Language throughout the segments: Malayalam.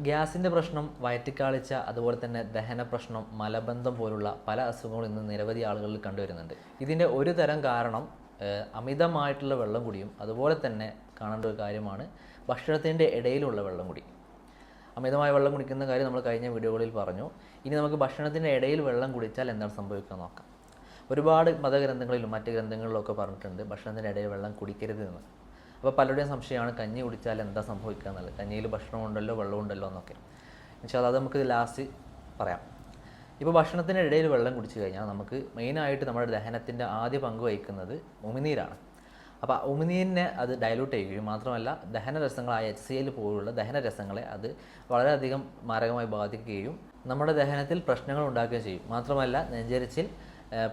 ഗ്യാസിൻ്റെ പ്രശ്നം, വയറ്റിക്കാളിച്ച, അതുപോലെ തന്നെ ദഹന പ്രശ്നം, മലബന്ധം പോലുള്ള പല അസുഖങ്ങളും ഇന്ന് നിരവധി ആളുകളിൽ കണ്ടുവരുന്നുണ്ട്. ഇതിൻ്റെ ഒരു തരം കാരണം അമിതമായിട്ടുള്ള വെള്ളം കുടിയും അതുപോലെ തന്നെ കാണേണ്ട ഒരു കാര്യമാണ് ഭക്ഷണത്തിൻ്റെ ഇടയിലുള്ള വെള്ളം കുടി. അമിതമായ വെള്ളം കുടിക്കുന്ന കാര്യം നമ്മൾ കഴിഞ്ഞ വീഡിയോകളിൽ പറഞ്ഞു. ഇനി നമുക്ക് ഭക്ഷണത്തിൻ്റെ ഇടയിൽ വെള്ളം കുടിച്ചാൽ എന്താണ് സംഭവിക്കുക നോക്കാം. ഒരുപാട് മതഗ്രന്ഥങ്ങളിലും മറ്റ് ഗ്രന്ഥങ്ങളിലൊക്കെ പറഞ്ഞിട്ടുണ്ട് ഭക്ഷണത്തിൻ്റെ ഇടയിൽ വെള്ളം കുടിക്കരുത് എന്ന്. അപ്പോൾ പലരുടെയും സംശയമാണ് കഞ്ഞി കുടിച്ചാൽ എന്താ സംഭവിക്കുക എന്നുള്ളത്. കഞ്ഞിയിൽ ഭക്ഷണമുണ്ടല്ലോ വെള്ളമുണ്ടല്ലോ എന്നൊക്കെ. എന്നുവെച്ചാൽ അത് നമുക്ക് ലാസ്റ്റ് പറയാം. ഇപ്പോൾ ഭക്ഷണത്തിൻ്റെ ഇടയിൽ വെള്ളം കുടിച്ചു കഴിഞ്ഞാൽ നമുക്ക് മെയിനായിട്ട് നമ്മുടെ ദഹനത്തിൻ്റെ ആദ്യ പങ്ക് വഹിക്കുന്നത് ഉമിനീരാണ്. അപ്പോൾ ഉമിനീരിനെ അത് ഡയലൂട്ട് ചെയ്യുകയും മാത്രമല്ല ദഹനരസങ്ങളായ HCl പോലുള്ള ദഹനരസങ്ങളെ അത് വളരെയധികം മാരകമായി ബാധിക്കുകയും നമ്മുടെ ദഹനത്തിൽ പ്രശ്നങ്ങൾ ഉണ്ടാക്കുകയും ചെയ്യും. മാത്രമല്ല നെഞ്ചരിച്ചിൽ,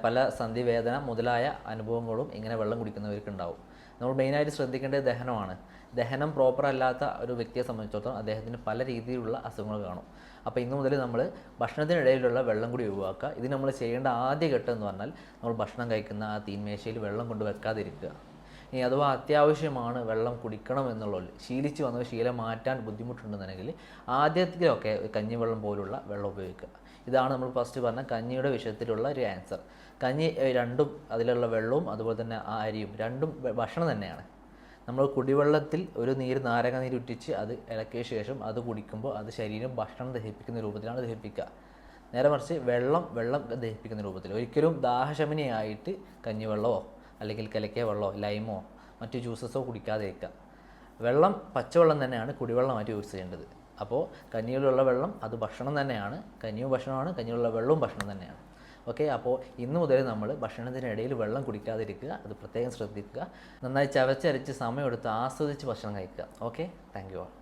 പല സന്ധിവേദന മുതലായ അനുഭവങ്ങളും ഇങ്ങനെ വെള്ളം കുടിക്കുന്നവർക്ക് ഉണ്ടാവും. നമ്മൾ മെയിനായിട്ട് ശ്രദ്ധിക്കേണ്ടത് ദഹനമാണ്. ദഹനം പ്രോപ്പർ അല്ലാത്ത ഒരു വ്യക്തിയെ സംബന്ധിച്ചിടത്തോളം അദ്ദേഹത്തിന് പല രീതിയിലുള്ള അസുഖങ്ങൾ കാണും. അപ്പോൾ ഇന്നു മുതൽ നമ്മൾ ഭക്ഷണത്തിനിടയിലുള്ള വെള്ളം കൂടി ഒഴിവാക്കുക. ഇത് നമ്മൾ ചെയ്യേണ്ട ആദ്യ ഘട്ടം എന്ന് പറഞ്ഞാൽ നമ്മൾ ഭക്ഷണം കഴിക്കുന്ന ആ തീന്മേശയിൽ വെള്ളം കൊണ്ട് വെക്കാതിരിക്കുക. ഇനി അഥവാ അത്യാവശ്യമാണ് വെള്ളം കുടിക്കണം എന്നുള്ളത് ശീലിച്ച് വന്ന ശീലം മാറ്റാൻ ബുദ്ധിമുട്ടുണ്ടെന്നുണ്ടെങ്കിൽ ആദ്യത്തിലൊക്കെ കഞ്ഞിവെള്ളം പോലുള്ള വെള്ളം ഉപയോഗിക്കുക. ഇതാണ് നമ്മൾ ഫസ്റ്റ് പറഞ്ഞ കഞ്ഞിയുടെ വിഷയത്തിലുള്ള ഒരു ആൻസർ. കഞ്ഞി രണ്ടും അതിലുള്ള വെള്ളവും അതുപോലെ തന്നെ ആ അരിയും രണ്ടും ഭക്ഷണം തന്നെയാണ്. നമ്മൾ കുടിവെള്ളത്തിൽ ഒരു നാരങ്ങ നീര് ഉറ്റിച്ച് അത് ഇളക്കിയ ശേഷം അത് കുടിക്കുമ്പോൾ അത് ശരീരം ഭക്ഷണം ദഹിപ്പിക്കുന്ന രൂപത്തിലാണ് ദഹിപ്പിക്കുക. നേരെ മറിച്ച് വെള്ളം ദഹിപ്പിക്കുന്ന രൂപത്തിൽ. ഒരിക്കലും ദാഹശമനിയായിട്ട് കഞ്ഞിവെള്ളമോ അല്ലെങ്കിൽ കലക്കിയ വെള്ളമോ ലൈമോ മറ്റു ജ്യൂസസോ കുടിക്കാതിരിക്കുക. വെള്ളം പച്ചവെള്ളം തന്നെയാണ് കുടിവെള്ളമായിട്ട് യൂസ് ചെയ്യേണ്ടത്. അപ്പോൾ കഞ്ഞിയിലുള്ള വെള്ളം അത് ഭക്ഷണം തന്നെയാണ്. കഞ്ഞിയും ഭക്ഷണമാണ്, കഞ്ഞിയിലുള്ള വെള്ളവും ഭക്ഷണം തന്നെയാണ്. ഓക്കെ, അപ്പോൾ ഇന്ന് മുതൽ നമ്മൾ ഭക്ഷണത്തിനിടയിൽ വെള്ളം കുടിക്കാതിരിക്കുക. അത് പ്രത്യേകം ശ്രദ്ധിക്കുക. നന്നായി ചവച്ചരച്ച് സമയമെടുത്ത് ആസ്വദിച്ച് ഭക്ഷണം കഴിക്കുക. Okay, thank you all.